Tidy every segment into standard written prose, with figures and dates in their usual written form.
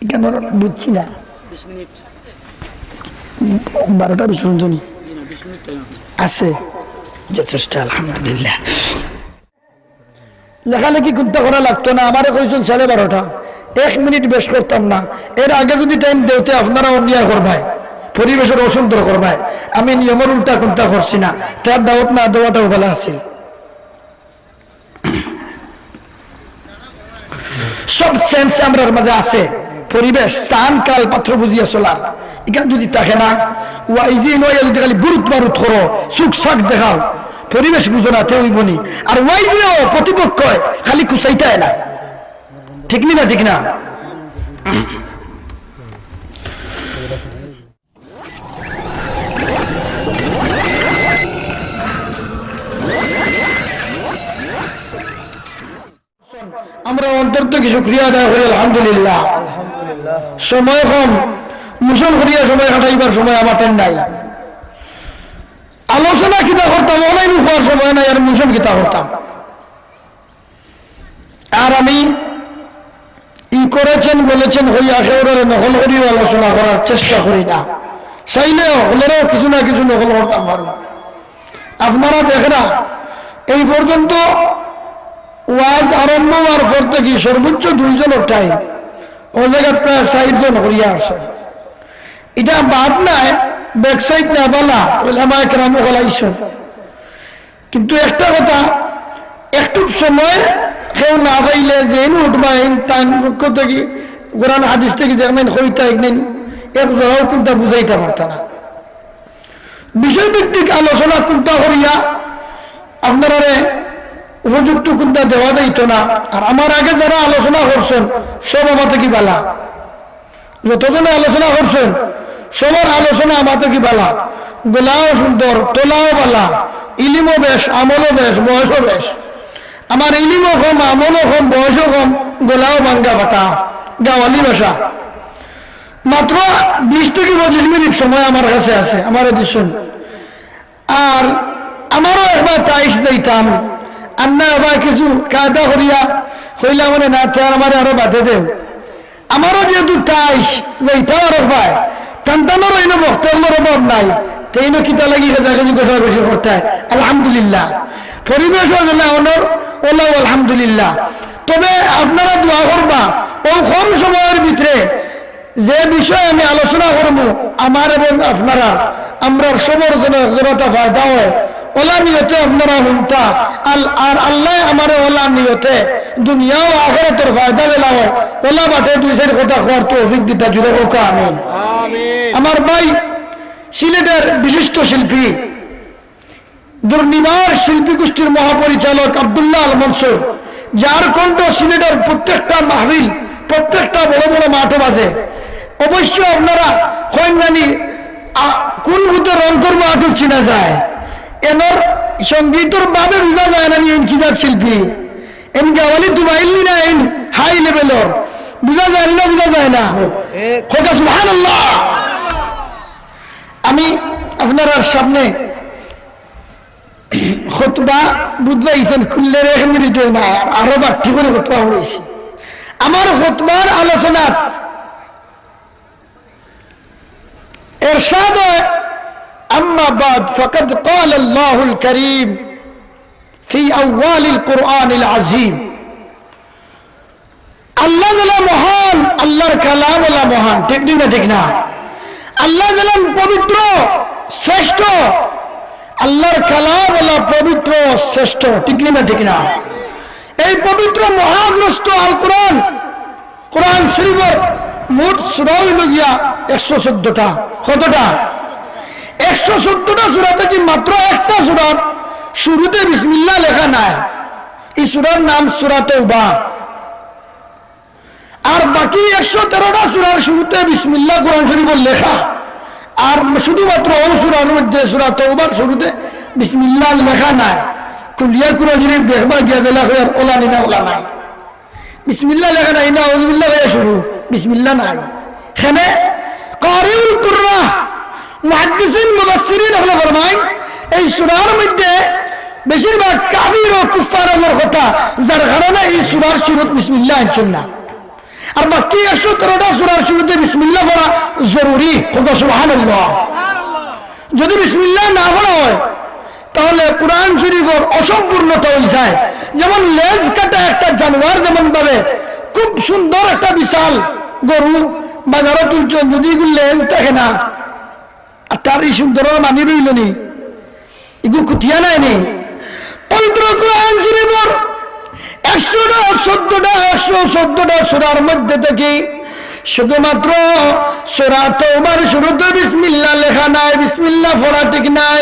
কেন বুঝছি না 20 মিনিট 12টা 20 পর্যন্ত 20 মিনিট টাইম আছে যথেষ্ট আলহামদুলিল্লাহ। লেখালেখি করতে করা লাগতো না, আমারে কইছেন 12:30, 1 মিনিট বেশ করতাম না। এর আগে যদি টাইম দেওতে আপনারা অন্যায় করবাই, পরিবেশের অসুন্দর করবাই। আমি নিয়মের উল্টা কোনটা করছি না, তার দাওয়াত না দেওয়াটাও ভালো আছিল। সব সেন্স আমরার মাঝে আছে, পরিবেশ স্থান কাল পাত্র বুঝিয়া চলার। এখানে যদি থাকে না ওয়াইজি নয়, যদি খালি বুরুত বারুত করো, সুখ শাক দেখাও, পরিবেশ বুঝো না তেই বনি। আর ওয়াইজিও প্রতিপক্ষ খালি কুচাইটায় না, ঠিক না? ঠিক না? আমরা অন্তর থেকে শুকরিয়া আদায় করি আলহামদুলিল্লাহ। সময় কম, মুসল করিয়া সময় কাটাইবার সময় আমাদের নাই। আলোচনা কিতা করতাম অনেক হওয়ার সময় নাই, আর মুসল কিতা করতাম। আর আমি ই করেছেন বলেছেন হইয়া কেউরে নকল করিও আলোচনা করার চেষ্টা করি না, চাইলেও হলেও কিছু না কিছু নকল করতাম পারো। আপনারা দেখরা এই পর্যন্ত ওয়াজ আরম্ভ হওয়ার পর থেকে সর্বোচ্চ 2 জনের টাইম, ও জায়গায় প্রায় 60 জন করিয়া আসেন। এটা বাদ নাই, ব্যাকসাইড না বলা ওলামা একরাম হলাইছেন। কিন্তু একটা কথা, একটু সময় কেউ না পাইলে যেন উঠবাইন তার পক্ষ থেকে কোরআন হাদিস থেকে দেখবেন হইতা একদিন এক জোড়াও কোনটা বুঝাইতে পারত না। বিষয়ভিত্তিক আলোচনা কোনটা করিয়া আপনারা উপযুক্ত কোনটা দেওয়া যাইত না। আর আমার আগে যারা আলোচনা করছেন সব আমার থেকে বালা, যতজনে আলোচনা করছেন সবার আলোচনা আমার থেকে বালা, গোলাও সুন্দর, তোলাও বালা, ইলিমও বেশ, আমলও বেশ, বয়সও বেশ। আমার ইলিমও কম, আমলও কম, বয়সও কম, গোলাও বাঙ্গা বাটা, গাওয়ালি ভাষা। মাত্র 20 থেকে 25 মিনিট সময় আমার কাছে আছে, আমার দিচ্ছেন। আর আমারও একবার টাইস দিতাম, আন্না এবার কিছু কায়দা করিয়া হইলা মানে না, তার আমার আরো বাধে দেও। আমারও যেহেতু টাইস যাইতাম আরো ভাই, টানটানোর এনে বক্তব্যের অভাব নাই, তেইন কিতা লাগি কাছাকাছি কথা বেশি করতে হয় আলহামদুলিল্লাহ। পরিবেশও জেলা অনর ওলাও আলহামদুলিল্লাহ। তবে আপনারা দোয়া করবা ও কম সময়ের ভিতরে যে বিষয়ে আমি আলোচনা করবো, আমার এবং আপনারা আমরা সবর জন্য জনতা ফায়দা হয়। ওলা নিয়তে আপনারা হুমতা আর আল্লাহ আমার ওলা নিয়তে দুনিয়া ও আখিরাতের ফায়দা দিলা হয়। ওলা বাটে 2-4 কথা খোয়ার তৌফিক দিতা জুড়ে হোক আমিন। আমার ভাই সিলেটের বিশিষ্ট শিল্পী, দুর্নিবার শিল্পী গোষ্ঠীর মহাপরিচালক আব্দুল্লাহ আল মনসুর, যার কণ্ঠ সিলেটের প্রত্যেকটা মাহফিল, প্রত্যেকটা বড় বড় মাঠে বাজে। অবশ্য আপনারা কন্যানি কোন হুতে রং করবো আটক চিনা যায়, এনার সঙ্গীতর ভাবে বোঝা যায় না এন কিদার শিল্পী, এন গাওয়ালি তুমাইলি না, এন হাই লেভেলর বোঝা যায় না, বোঝা যায় না। সুবহানাল্লাহ। আমি আপনার সামনে খুতবা বুঝবাইছেন খুললে 1 মিনিটে না, আরো বাড়তি করে খুতবা হয়েছে। আমার খুতবার আলোচনা ارشاد اما بعد فقد قال الله الكريم في اول القرآن العظيم। আল্লাহ জালা মহান, আল্লাহর কালাম ওলা মহান, ঠিক না? ঠিক না? আল্লাহ জালা পবিত্র, শ্রেষ্ঠ, আল্লাহর কালাম ওলা পবিত্র, শ্রেষ্ঠ, ঠিক না? ঠিক না? এই পবিত্র মহাগ্রস্ত আল কোরআন, কোরআন শরীফের মোট সূরা হইল গিয়া 114টা। কতটা? 114টা সূরা থেকে মাত্র একটা সূরা শুরুতে বিসমিল্লাহ লেখা নাই। এই সূরার নাম সূরা তাওবা। আর বাকি 113টা সূরার শুরুতে বিসমিল্লাহ কোরআন শরীফের লেখা। আর শুধুমাত্র ওই সূরার মধ্যে সূরা তাওবার শুরুতে বিসমিল্লাহ লেখা নাই। কুলিয়া কোরআন শরীফ দেখবা গিয়া দিলা হয় ওলা নিনা ওলা নাই, বিসমিল্লাহ লেখা নাই, না আউযুবিল্লাহ হয়ে শুরু, বিসমিল্লাহ নাই। এখানে কারিউল কুরআন মুহাদ্দিসিন মুফাসসিরিন হলো ফরমায় এই সূরার মধ্যে বেশিরভাগ কাফির ও কুফারদের কথা, যার কারণে এই সূরার শুরু বিসমিল্লাহ আনছেন না। আর বাকি 113টা সূরার শুরুতে বিসমিল্লাহ পড়া জরুরি। সুবহানাল্লাহ। যদি বিসমিল্লাহ না পড়া হয় তাহলে কোরআন শরীফের অসম্পূর্ণতা হয়ে যায়। যেমন লেজ কাটা একটা জানোয়ার যেমন ভাবে খুব সুন্দর একটা বিশাল গরু বাজারে তুলছেন, যদি এগুলো লেজ থাকে না আর তার এই সুন্দর মানি রইল নি, এগুলো কুটিয়া নেয়নি। পবিত্র কোরআন শরীফের 114টা সূরার মধ্যে থেকে শুধুমাত্র সূরা তাওবার শুরুতে বিসমিল্লাহ লেখা নাই, বিসমিল্লাহ পড়া ঠিক নাই।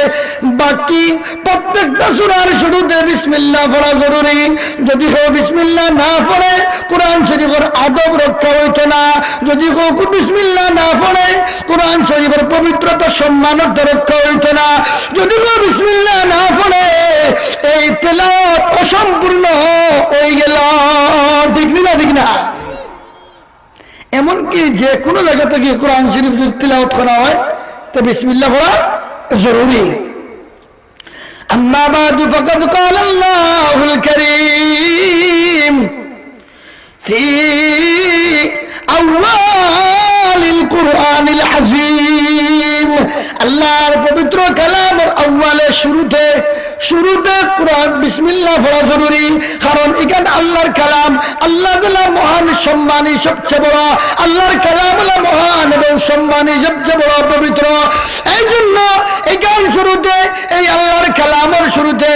বাকি প্রত্যেকটা সূরার শুরুতে বিসমিল্লাহ পড়া জরুরি। যদি কেউ বিসমিল্লাহ না পড়ে কোরআন শরীফের আদব রক্ষা হইত না। যদি কেউ বিসমিল্লাহ না পড়ে কোরআন শরীফের পবিত্রতা সম্মানতা রক্ষা হইত না। যদি কেউ বিসমিল্লাহ না পড়ে এই তেলাওয়াত অসম্পূর্ণ হয়ে গেল। ঠিক না ঠিক না? এমনকি যে কোনো জায়গা থেকে কোরআন শরীফ যদি তিলাওয়াত করা হয় তো বিসমিল্লাহ পড়া জরুরি। আম্মা বাদু ফাকাদ ক্বালা আল্লাহুল কারীম ফি আউয়ালিল কুরআনিল আযীম। আল্লাহর পবিত্র কালামের আউয়ালে শুরুতে কোরআন বিসমিল্লাহ পড়া জরুরি। কারণ এখানে আল্লাহর কালাম, আল্লাহ মহান সম্মানী সবচেয়ে বড়, আল্লাহর কালাম মহান এবং সম্মানী সবচেয়ে বড় পবিত্র। এই জন্য এখান শুরুতে এই আল্লাহর কালামের শুরুতে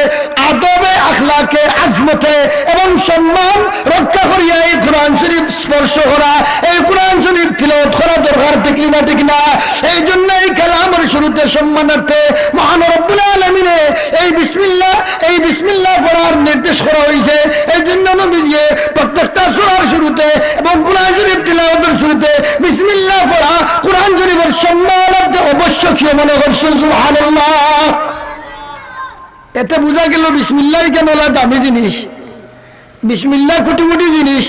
আদবে আখলাকে আজমতে এবং সম্মান রক্ষা করিয়া এই কোরআন শরীফ স্পর্শ করা, এই কোরআন শরীফ তিলাওয়াত করা দরকার। ঠিক না ঠিক না? এই জন্য এই কালামের শুরুতে সম্মানার্থে মহান রব্বুল আলামিনে এই বিসমিল্লাহ পড়ার নির্দেশ করা হয়েছে। এই জন্য নবীজি প্রত্যেকটা সূরার শুরুতে এবং কোরআন শরীফ তিলাওয়াতের শুরুতে বিসমিল্লাহ পড়া কোরআন শরীফের সম্মানার্থে অবশ্যকীয় মনে করছেন। সুবহানাল্লাহ। এতে বোঝা গেল বিসমিল্লাহ কেন দামি জিনিস, বিসমিল্লাহ কোটি কোটি জিনিস,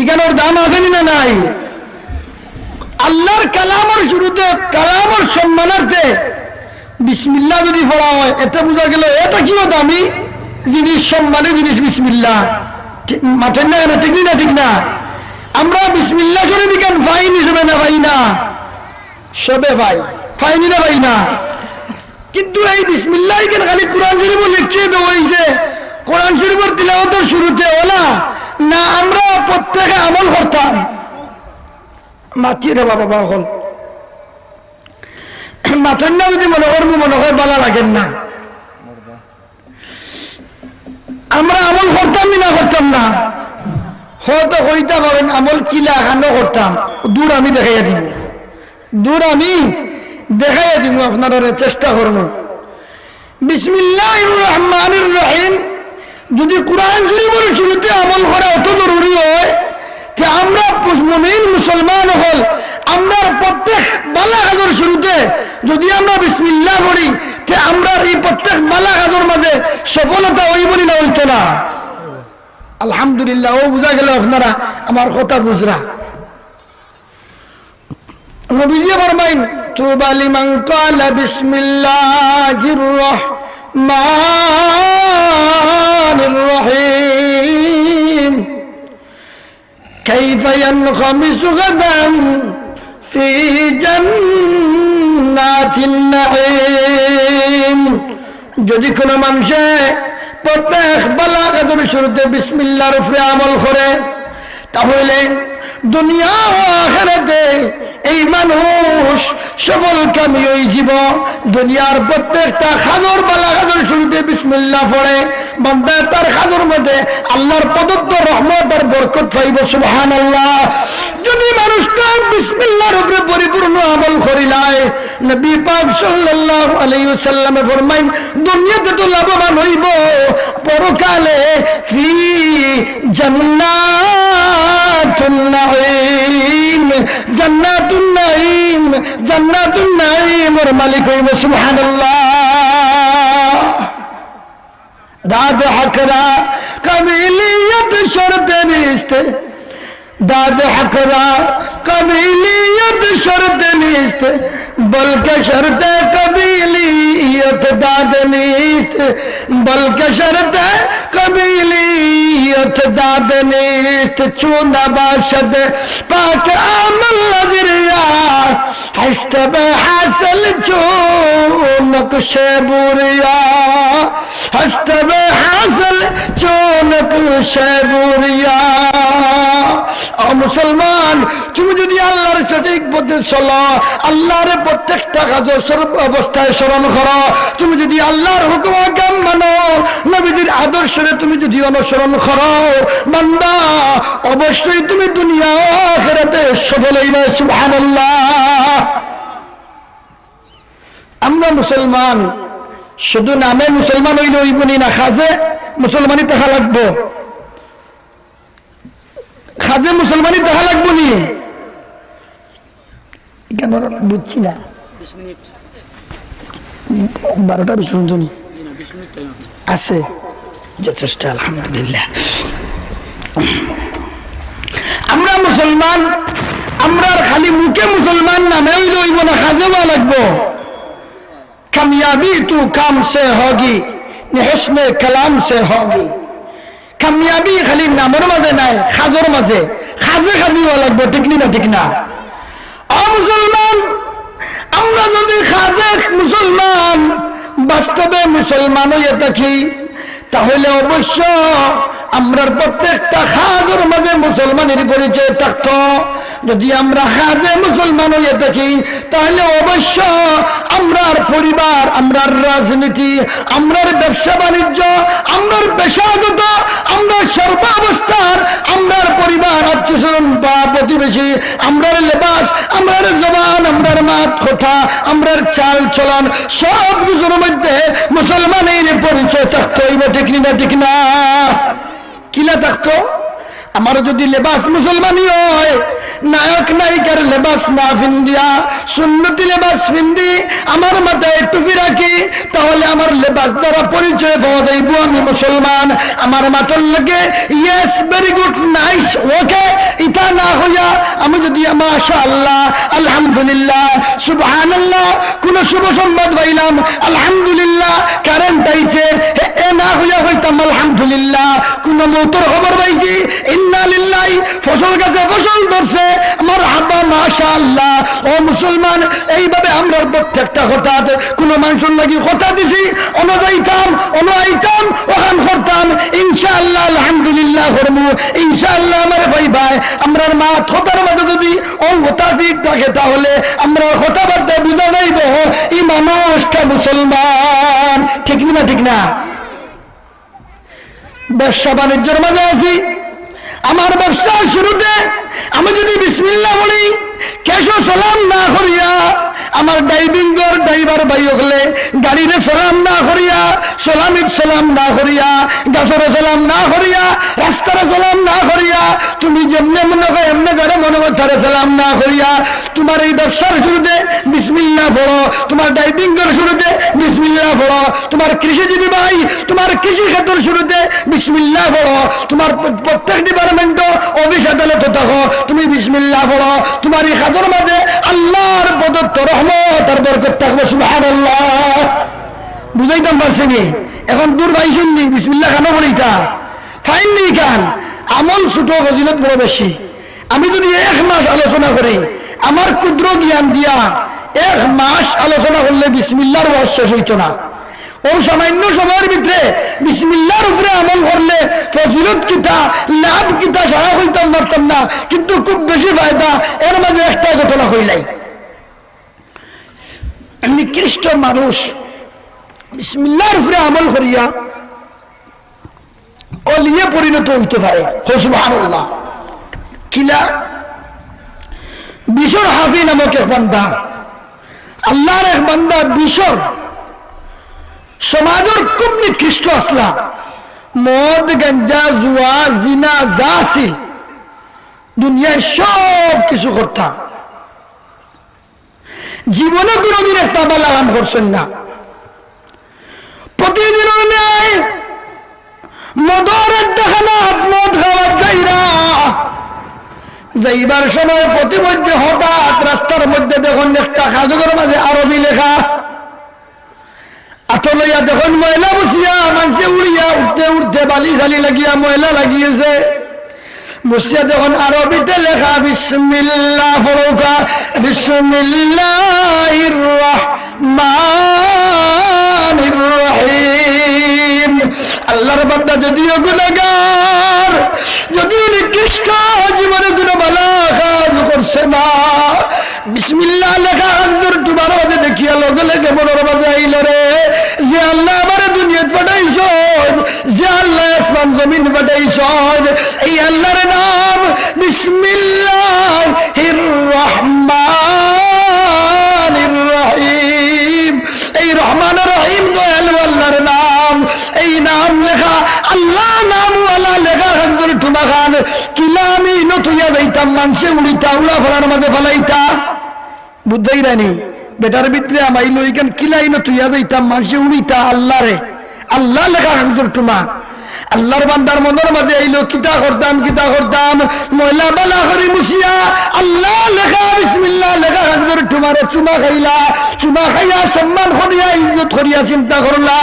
এখানের দাম আছে না নাই? আল্লাহর কালামের শুরুতে কালামের সম্মানার্থে বিসমিল্লাহ যদি পড়া হয় এতে বোঝা গেল এটা কিও দামি জিনিস, সম্মানী জিনিস বিসমিল্লাহ। মাঠের না কেন? ঠিক না ঠিক না? আমরা বিসমিল্লাহ করে বিজ্ঞান ফাইন হিসেবে না ভাই না, সবে ভাই ফাইনি না ভাই না। কিন্তু এই বিসমিল্লাহ কেন খালি কোরআন শরীফ লিখছে দেওয়া হয়েছে কোরআন শরীফের তিলাওয়াতের শুরুতে ওলা না? আমরা প্রত্যেকে আমল করতাম। মাতিয়ে রে বাবা হল মাথেন না, যদি মনে হয় ভালো লাগেন না। আমরা আমল করতাম না করতাম না? হয়তো হইতে পারেন আমল কিলা খানো করতাম। দূর আমি দেখাইয়া দিব, আপনারা চেষ্টা করব। বিসমিল্লাহির রহমানির রহিম যদি কোরআন শরীফের শুরুতে আমল করা অত জরুরি হয় যে আমরা মুমিন মুসলমান হল আমরা প্রত্যেক বালা কাজের শুরুতে যদি আমরা বিসমিল্লাহ পড়ি তে আমরা এই প্রত্যেক বালা কাজের মাঝে সফলতা হইবনি না হইতো না? আলহামদুলিল্লাহ। ও বুঝা গেল আপনারা আমার কথা বুঝরা। নবীজি ফরমাইন তুবা লিমান ক্বালা বিসমিল্লাহির রহমানির রহিম কাইফা ইয়ানখামিসু গাদান ফি জান্নাতিন নাঈম। যদি কোনো মানুষে প্রত্যেক বালা কাজের শুরুতে বিসমিল্লাহর উপরে আমল করে তাহলে দুনিয়া ও আখিরাতে এই মানুষ সফল কামি হয়ে যাব। দুনিয়ার প্রত্যেকটা খাজর বালা কাজের শুরুতে বিসমিল্লাহ পড়ে বান্দা তার খাজর মধ্যে আল্লাহর প্রদত্ত রহমত আর বরকত পাইব। সুবহানাল্লাহ। যদি মানুষটা বিসমিল্লাহর উপরে পরিপূর্ণ আমল করিলায় নবী পাক সাল্লাল্লাহু আলাইহি ওয়াসাল্লাম ফরমাইন দুনিয়াতে তো লাভবান হইব, পরকালে ফি জান্নাতুন নাঈম, জান্নাতুন নাঈম, জান্নাতুন নাঈমের মালিক হইব। সুবহানাল্লাহ। দাদ হকরা কাবিলিয়ত শর্তে নিস্তে, দাদ হকরা কাবিলিয়ত শর্তে নিস্তে বলকে শর্তে কাবিলিয়ত দাদ নিস্তে बल्कि शर्त कबीलियत दाद नेस्त चून बाशद पाक आमल नजरिया हस्त हासिल चूनक शेबुरिया हस्त हासिल चूनक शेबुरिया। मुसलमान তুমি যদি আল্লাহর সঠিক পথে চলো, আল্লাহর প্রত্যেকটা কাজের সর্ব অবস্থায় স্মরণ করো, তুমি যদি আল্লাহর হুকুম আহকাম মানো, নবীজির আদর্শে তুমি যদি অনুসরণ করো, বান্দা অবশ্যই তুমি দুনিয়া ও আখিরাতে সফল হইবে। সুবহানাল্লাহ। আমরা মুসলমান শুধু নামে মুসলমান হইলে হইবনি না, খাজে মুসলমানই দেখা লাগবো। খাজে মুসলমানই দেখা লাগবো নি কেন বুঝছি না। 12টা 20 মিনিট আছে, যথেষ্ট আলহামদুলিল্লাহ। আমরা মুসলমান, আমরা খালি মুখে মুসলমান নামে হইলে হইব না, খাজে হওয়া লাগবো। কামিয়াবি তু কাম সে হোগি হুসনে কালাম সে হোগি। কামিয়াবি খালি নামের মাঝে নাই, খাজর মাঝে খাজে খাজি হওয়া লাগবো। ঠিক না ঠিক না? মুসলমান আমরা যদি খাজে মুসলমান বাস্তবে মুসলমান হয়ে থাকি, তাহলে অবশ্য আমরার প্রত্যেকটা খাজের মাঝে মুসলমানের পরিচয় থাকতো। যদি আমরা খাজে মুসলমান হয়ে থাকি, তাহলে অবশ্য আমরার পরিবার, আমরার রাজনীতি, আমরার ব্যবসা বাণিজ্য, আমরার পেশাগত, আমরা সর্বাবস্থার, আমরার পরিবার, আত্মীয়স্বজন বা প্রতিবেশী, আমরার লেবাস, আমরার জবান, আমরার মাত কথা, আমরার চাল চলন, সব কিছুর মধ্যে মুসলমানের পরিচয় থাকতো। হইবে ঠিক না ঠিক না? কিলা থাকতো? আমার যদি লেবাস মুসলমানি হয়, নায়ক নায়িকার লেবাস না ফিন্দিয়া সুন্নতি লেবাস ফিন্দি আমার মাথায় টুপি রাখি, তাহলে আমার লেবাস দ্বারা পরিচয় পাওয়া যাইব আমি মুসলমান। আমার মাথার লাগে yes very good nice okay ইটা না হইয়া আমি যদি মাশাআল্লাহ আলহামদুলিল্লাহ সুবহানাল্লাহ কোন শুভ সংবাদ পাইলাম আলহামদুলিল্লাহ, কারেন্ট আইছে এ না হইয়া হইতাম আলহামদুলিল্লাহ, কোন মৌতের খবর পাইছি ইন্না লিল্লাহি, ফসল গাছে ফসল ধরছে মারহাবা মাশাআল্লাহ। ও মুসলমান, এইভাবে আমরা প্রত্যেকটা হঠাৎ কোন মানুষের লাগি কথা দিছি, অনুযাইতাম অনুয়াইতাম ওখান করতাম ইনশাআল্লাহ আলহামদুলিল্লাহ করমু ইনশাআল্লাহ। আমার ভাই ভাই আমরার মা কথার মাঝে যদি অঙ্গতাফিক থাকে, তাহলে আমরা কথাবার্তায় বুঝা যাইব এই মানুষটা মুসলমান। ঠিক না ঠিক না? ব্যবসা বাণিজ্যের মাঝে আছি, আমার ব্যবসার শুরুতে আমি যদি বিসমিল্লাহ বলি, কেশো সালাম না করিয়া, আমার ড্রাইভিংয়ের ড্রাইভার ভাই হলে গাড়িরে সালাম না করিয়া, সালামিত সালাম না করিয়া, গাছরে সালাম না করিয়া, রাস্তারে সালাম না করিয়া, তুমি যেমনে মনে হয় এমনি যারা মনে হয় তারে সালাম না করিয়া, তোমার এই ব্যবসার শুরুতে বিসমিল্লাহ পড়ো, তোমার ড্রাইভিংয়ের শুরুতে বিসমিল্লাহ পড়ো, তোমার কৃষিজীবী ভাই তোমার কৃষি ক্ষেত্রের শুরুতে বিসমিল্লাহ পড়ো, তোমার প্রত্যেক ডিপার্টমেন্ট অফিস আদালতে থাকো তুমি বিসমিল্লাহ পড়ো, তোমার এই কাজের মাঝে আল্লাহর প্রদত্ত রহমত আর বরকত থাকবে। সুবহানাল্লাহ। বুঝাইতাম পারছিনি? এখন দূর ভাই শুননি বিসমিল্লাহ কেন বলিতা ফাইননি কান আমল ছোট ফজিলত বড় বেশি। আমি যদি 1 মাস আলোচনা করি, আমার ক্ষুদ্র জ্ঞান দিয়া 1 মাস আলোচনা করলে বিসমিল্লাহর ওয়াজ শেষ হইতো না। ও সামান্য সময়ের ভিতরে বিসমিল্লাহর উপরে আমল করলে ফজিলত কিতা লাভ কিতা সারা হইতাম পারতাম না, কিন্তু খুব বেশি ফায়দা। এর মাঝে একটা ঘটনা হইলাই, নিকৃষ্ট মানুষ বিসমিল্লাহর উপরে আমল করিয়া অলিয়ে পরিণত হইতে পারে। সুবহানাল্লাহ। কিলা বিশর হাফি নামক এক বান্দা, আল্লাহর এক বান্দা বিশর, সমাজের খুব নিকৃষ্ট আসলা, মদ গঞ্জা জুয়া জিনা যা আছিল দুনিয়ায় সব কিছু করতাম, জীবনে কোনদিন একটা বালা কাম করছেন না। প্রতিদিন মদর দেখানা মদ খাওয়ার যাইবার সময় প্রতিমধ্যে হঠাৎ রাস্তার মধ্যে দেখুন একটা কাগজের মাঝে আরবি লেখা, আটো লইয়া দেখুন ময়লা বসিয়া মানুষে উড়িয়া উঠতে উঠতে বালি ঝালি লাগিয়া ময়লা লাগিয়েছে। মুসিয়া দেখুন আরবিতে লেখা বিসমিল্লাহ ফরৌকা বিসমিল্লাহির রাহমানির রহিম। আল্লাহর বান্দা যদিও গুনাহগার, যদিও নিকৃষ্ট জীবনে কোনো ভালো কাজ করছে না, বিসমিল্লাহ লেখা হাজুর তোমার মাঝে দেখিয়া লগে লগে মনের মাঝে আইল রে যে আল্লাহ আমার দুনিয়াত পাঠাইছেন, যে আল্লাহ আসমান জমিন পাঠাইছেন, এই আল্লাহর নাম বিসমিল্লাহির রহমানির রহিম। এই রহমান রহিম দয়ালু আল্লাহর নাম। এই নাম লেখা আল্লাহ নামওয়ালা লেখা হাজুর টুমা খান কিলা আমি নতুয়া যাইতাম মানুষে উড়িতা উড়া ফলার মাঝে ফেলাইতা বুঝাই রানি বেটার ভিতরে আমাই লইকেন কিলাইন তুইয়া যাইতাম মানুষে উড়িতা আল্লাহ রে আল্লাহ লেখা হাজুর টুমা। আল্লাহর বান্দার মনের মাঝে আইলো কিতা করতাম ময়লা বালা করি মুসিয়া আল্লাহ লেখা বিসমিল্লাহ লেখা হাজুর টুমারে চুমা খাইলা, চুমা খাইয়া সম্মান করিয়া ইজ্জত করিয়া চিন্তা করলা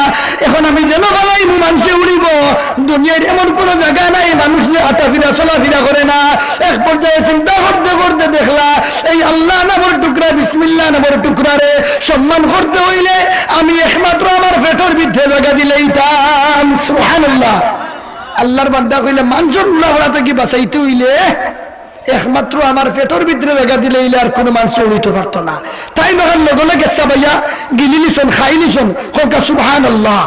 এখন আমি যেন বালাই মানুষে উড়িব। দুনিয়ার এমন কোন জায়গা নাই মানুষ যে হাঁটাফিরা চলাফিরা করে না। এক পর্যায়ে চিন্তা করতে করতে দেখলা এই আল্লাহ নামের টুকরা বিসমিল্লাহ নামের টুকরারে সম্মান করতে হইলে আমি একমাত্র আমার পেটের ভিতরে জায়গা দিলেই তাম। সুবহানাল্লাহ। আল্লাহর বান্দা কইলে মানুষের উড়াফড়া থেকে বাঁচাইতে হইলে একমাত্র আমার পেটের ভিতরে জায়গা দিলে আর কোনো মানুষ উড়িতে পারতো না। তাই নগর লগে লগে ভাইয়া গিলি লিছন খাই লিছন হোকা সুবহানাল্লাহ।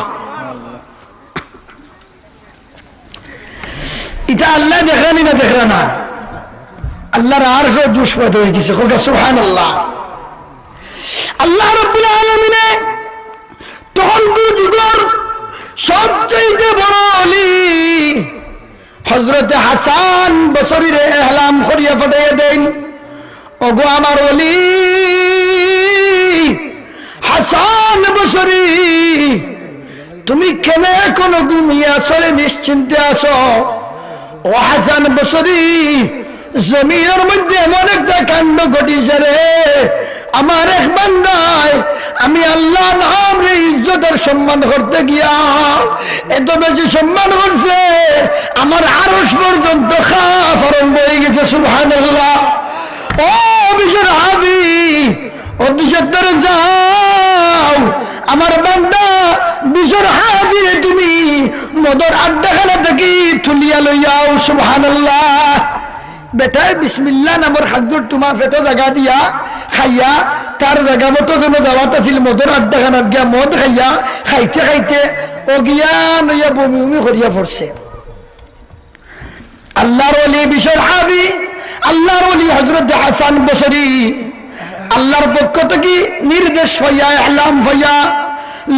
এটা আল্লাহ দেখরানি না দেখরা না আল্লাহর আরশ জুসপদ হয়ে গেছে হোকা সুবহানাল্লাহ। আল্লাহ রাব্বুল আলামিনে তখন যুগর সবচেয়ে বড় ওলি হযরত হাসান বসরীরে এহলাম করিয়া পাঠাইয়া দেন, ওগো আমার ওলি হাসান বসরী তুমি কেনে কোনো ঘুমিয়ে আসলে নিশ্চিন্তে আসো। ও হাসান বসরী জমিনের মধ্যে এমন একটা কাণ্ড ঘটিছে রে, আমার এক বান্দায় আমি আল্লাহ নাম রে ইজ্জতের সম্মান করতে গিয়া এত বেশি সম্মান করছে আমার আরশ পর্যন্ত খাফ আরম্ভ হয়ে গেছে। সুবহানাল্লাহ। ও বিশর হাবি ও দিশের ধরে যাও আমার বান্দা বিশর হাবি তুমি মদর আড্ডাখানা থেকে তুলিয়া লইয়াও। সুবহানাল্লাহ। বেটায় বিসমিল্লাহ নামের হাজুর তোমা ফেটো জায়গা দিয়া খাইয়া তার জায়গা মতো যেন যাওয়াটা ছিল মদের আড্ডাখানার গিয়া মদ খাইয়া খাইতে খাইতে অজ্ঞান হইয়া বমি বমি করিয়া পড়ছে। আল্লাহর ওলি বিশর হাবি আল্লাহর ওলি হযরত হাসান বসরী আল্লাহর পক্ষ থেকে নির্দেশ হইয়া এহলাম হইয়া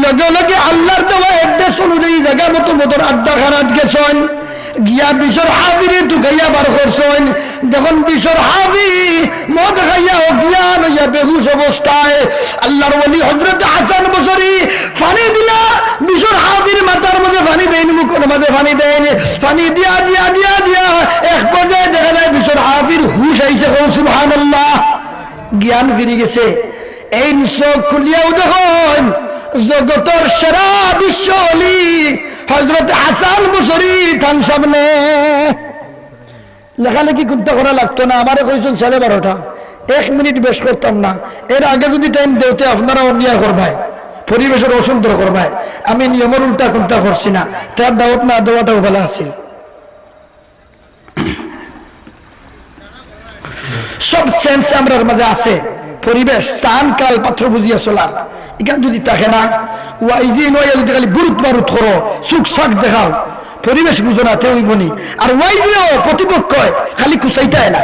লগে লগে আল্লাহর দেওয়া নির্দেশ অনুযায়ী জায়গা মতো মদের আড্ডাখানাত গেছেন গিয়া বিশর হাবিরে ঢুকাইয়া বার করছেন। যখন বিশর হাবি মদ খাইয়া অজ্ঞান হইয়া বেহুশ অবস্থায় আল্লাহর ওলি হযরত হাসান বসরী পানি দিলা বিশর হাবির মাথার মাঝে পানি দেন, মুখের মাঝে পানি দেন, পানি দিয়া দিয়া দিয়া দিয়া এক পর্যায়ে দেখা যায় বিশর হাবির হুশ আইছে। সুবহানাল্লাহ। জ্ঞান ফিরে গেছে। এই চোখ খুলিয়াও দেখুন জগতের সেরা বিশ্ব ওলি হযরত হাসান বসরী তার সামনে। লেখালেখি করতে করা লাগতো না, আমারে কইছেন 12:30, 1 মিনিট বেশ করতাম না। এর আগে যদি টাইম দেওতে আপনারা অন্যায় করবাই, পরিবেশের অসুন্দর করবাই। আমি নিয়মের উল্টা কোনটা করছি না, তার দাওয়াত না দেওয়াটাও ভালো আছিল। সব সেন্স আমরা মাঝে আছে, পরিবেশ স্থান কাল পাত্র বুঝিয়া চলার। এখান যদি থাকে না ওয়াইজি নয় যদি খালি বুরুত মারুত করো সুখ শাক দেখাও পরিবেশ বুঝো না তেই বনি। আর ওয়াইজিও প্রতিপক্ষ খালি কুচাইটায় না,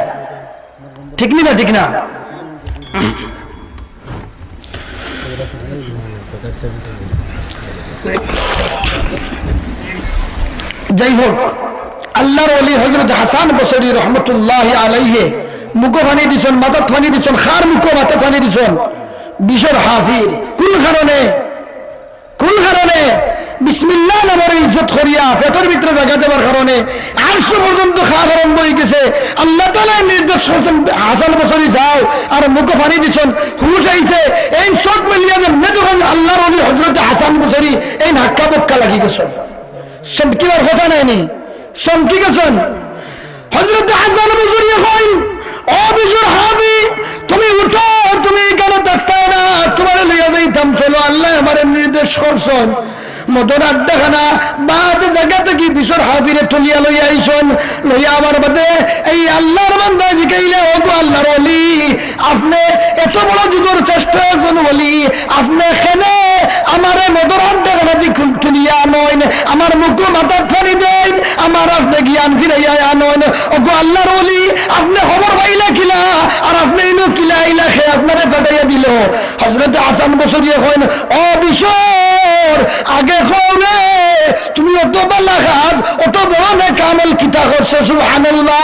ঠিক না ঠিক না। যাই হোক আল্লাহর ওলি হযরত হাসান বসরী রহমতুল্লাহি আলাইহি মুখো পানি দিছেন, মাথাত পানি দিছেন, খার মুখো মাথা পানি দিছেন। বিশর হাফির কোন কারণে কোন কারণে? বিসমিল্লাহ নামের ইজ্জত করিয়া পেটের ভিতরে জায়গা দেওয়ার কারণে আরশ পর্যন্ত খাওয়া আরম্ভ হয়ে গেছে। আল্লাহ তাআলা নির্দেশ করছেন হাসান বসরি যাও আর মুখে পানি দিচ্ছেন, হুশ আইছে এই চোখ মিলিয়া যেমনি যখন আল্লাহর ওলি হযরত হাসান বসরি এই নাক্কা বক্কা লাগি গেছেন, চমকিবার কথা নাইনি, চমকি গেছেন। হযরত হাসান বসরি কইন, ও বিশুর হাবি তুমি উঠো, তুমি কেন দেখতে না, তোমার লইয়া যাইতাম, চলো আল্লাহ আমার নির্দেশ করছেন। মদর আড্ডাখানা বাদ জায়গা থেকে বিশর হাফিরে তুলিয়া লইয়া আইসন, লইয়া আমার বাদে এই আল্লাহর বান্দা জিগাইলে, ও গো আল্লাহর ওলি, আপনি এত বড় যুগের শ্রেষ্ঠ একজন ওলি, আপনি এখানে আমারে মদর আড্ডাখানা দিকে তুলিয়া আনইন, আমার মুখ মাথা ঠানি দেন, আমার আপনি জ্ঞান ফিরাইয়া আনইন। ও গো আল্লাহর ওলি, আপনি খবর পাইলা কিলা, আর আপনি ইনো কিলা আইলা খে আপনারে পাঠাইয়া দিল। হযরত হাসান বসরি কইন, ও বিশর আগে কওনে তুমি অত বালা কাজ, অত বড় নেক আমল কিতা করছো, সুবহানাল্লাহ।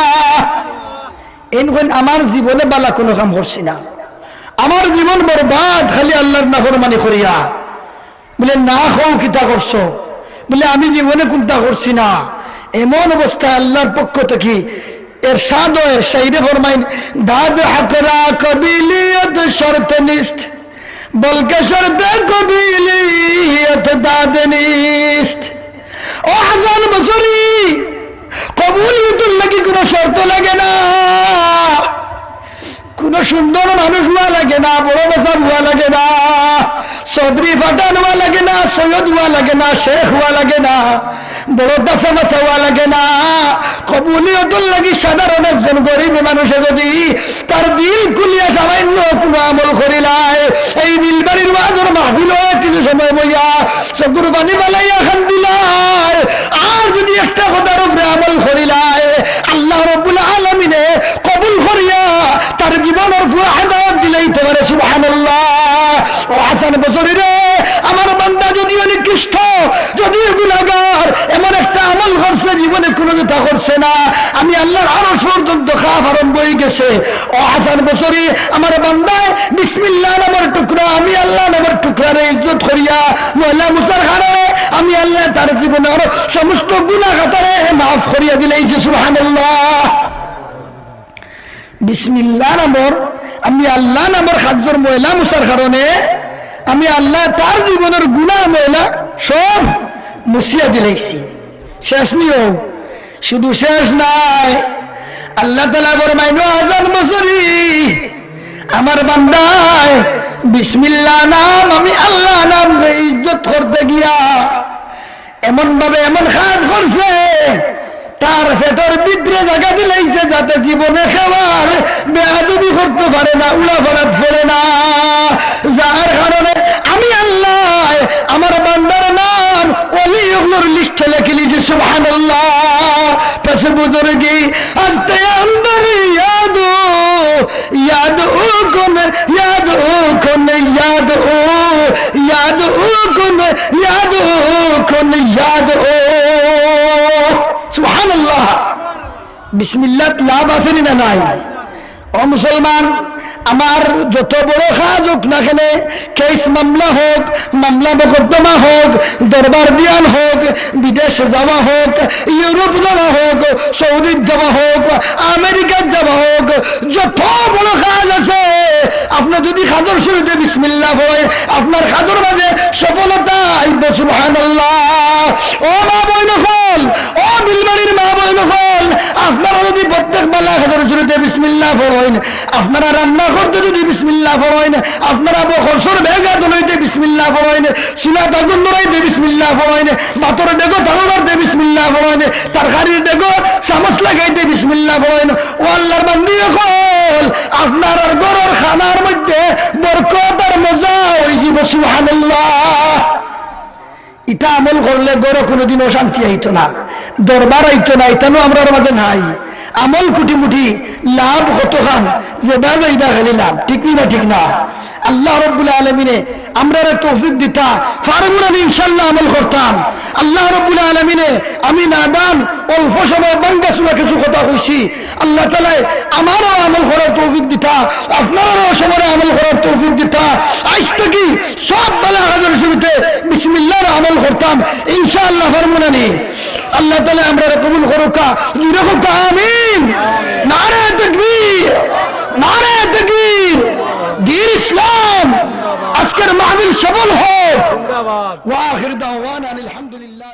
এনকন আমার জীবনে বালা কোনো কাম করছি না, আমার জীবন বরবাদ খালি আল্লাহর নাফরমানি করিয়া। বলে না খাও কিতা করছো? বলে আমি জীবনে কোনটা করছি না। এমন অবস্থায় আল্লাহর পক্ষ থেকে ইরশাদ হয়, শাইরে ফরমাইন, দাদ হাকরা কবিলিয়ত শর্ত নিস্ত, বলকে শর্ত কবিলিয়ত দাদ নিস্ত। ও হাসান বসরি, কবুলিয়তুর লাগি কোনো শর্ত লাগে না, কোন সুন্দর মানুষ হওয়া লাগে না, বড় বেসাব হওয়া লাগে না, চৌধুরী ফাটান হওয়া লাগে না, সৈয়দ হওয়া লাগে না, শেখ হওয়া লাগে না, বড় দাসা মাসা হওয়া লাগে না। কবুলিয়তুর লাগি সাধারণ একজন গরিব মানুষে যদি তার দিল খুলিয়া সামান্য কোনো আমল করিলায়, এই বিলবাড়ির ওয়াজের মাহফিল হয়ে কিছু সময় বইয়া চকুর পানি বালাইয়া খান দিলায়, আর যদি একটা কথার উপরে আমল করিলায়, আল্লাহ রাব্বুল আলামিনে কবুল করিয়া তার জীবনের পুরো হেদায়েত দিলেই পারে, সুবহানাল্লাহ। ও হাসান বসরি রে, আমার বান্দা যদিও নিকৃষ্ট, যদিও গুনাহগার, এমন একটা আমল করছে জীবনে কোনো কথা করছে না, আমি আল্লাহর আরশ পর্যন্ত খাওয়া আরম্ভ হয়ে গেছে। ও হাসান বসরি, আমার বান্দায় বিসমিল্লাহ নামের টুকরা, আমি আল্লাহ নামের টুকরারে ইজ্জত করিয়া ময়লা মুসার কারণে আমি আল্লাহ তার জীবনের সমস্ত গুনাহ খাতারে মাফ করিয়া দিলেইছে, সুবহানাল্লাহ। বিসমিল্লাহ নামর, আমি আল্লাহ নামর খাদ্যর ময়লা মুসার কারণে আমি আল্লাহ তার জীবনের গুনাহ ময়লা সব মুছিয়া দিলেইছি। শেষ নিও, শুধু শেষ নাই, আল্লাহ তাআলা ফরমাইন, হাসান বসরি আমার বান্দায় বিসমিল্লাহ নাম, আমি আল্লাহ নাম ইজ্জত করতে গিয়া এমন ভাবে এমন কাজ করছে, তার পেটের ভিতরে জায়গা দিলাইছে যাতে জীবনে খাবার বেয়াদবি করতে পারে না, উলাফালাত পড়ে না, যার কারণে আমি আল্লাহ আমার বান্দার নাম ওলি ওগুলোর লিস্টে লিখে লিখেছি, সুবহানাল্লাহ। পাশে বুজুর্গি আস্তে আন্দর ইয়াদো ইয়াদো কোন ইয়াদো কোন ইয়াদো ইয়াদো কোন ইয়াদো কোন ইয়াদো, সুবহানাল্লাহ। বিসমিল্লাহ লাভ আছে না নাই? ও মুসলমান, আমার যত বড় কাজ হোক না কেন, কেস মামলা হোক, মামলা মোকদ্দমা হোক, দরবার দিয়ান হোক, বিদেশ যাওয়া হোক, ইউরোপ যাওয়া হোক, সৌদি যাওয়া হোক, আমেরিকা যাওয়া হোক, যত বড় কাজ আছে, আপনার যদি কাজের শুরুতে বিসমিল্লাহ হয়, আপনার কাজের মাঝে সফলতা আইব, সুবহানাল্লাহ। ও মা বইন হল, ও বিলবাড়ির মা বইন হল, আপনারা যদি প্রত্যেক বেলা কাজের শুরুতে বিসমিল্লাহ পড়েন, আপনারা রান্না করতে যদি বিসমিল্লাহ পড়েন, আপনারা বখরসর বেগা ধরাইতে বিসমিল্লাহ পড়েন, চুলা আগুন ধরাইতে বিসমিল্লাহ পড়েন, ভাতর ডেগো ধারো মারতে বিসমিল্লাহ পড়েন, তরকারির ডেগো চামচ লাগাইতে বিসমিল্লাহ পড়েন, ও আল্লাহর বান্দি হল, আপনার আর গরুর খানার মধ্যে বরকত আর মজা হয়ে যাব, সুবহানাল্লাহ। এটা আমল করলে গরু কোনোদিন অশান্তি আইতো না, দরবার আইতো না, এটানো আমরার মাঝে নাই। আমল কুটি মুটি লাভ কত খান যেভাবে এইবার খালি লাভ ঠিক না ঠিক না আল্লাহ রাব্বুল আলামিনে আমরা তৌফিক দিতা পারবো না ইনশাআল্লাহ আমল করতাম আল্লাহ রাব্বুল আলামিনে আমি নাদান অল্প সময় বাঙ্গা চুলা কিছু কথা কইছি আল্লাহ তাআলা আমারও আমল করার তৌফিক দিতা আপনারও সময় আমল করার তৌফিক দিতা আজ থেকে সব বেলা হাজার শুরুতে বিসমিল্লাহর আমল করতাম ইনশাআল্লাহ পারবো না আল্লাহ তাআলা আমরা কবুল করুকা জুড়ে হোক আমিন নারে তাকবীর নারে তাকবীর দীন ইসলাম আজকের মাহফিল সফল হোক ওয়া আখির দাওয়ানা আলহামদুলিল্লাহ।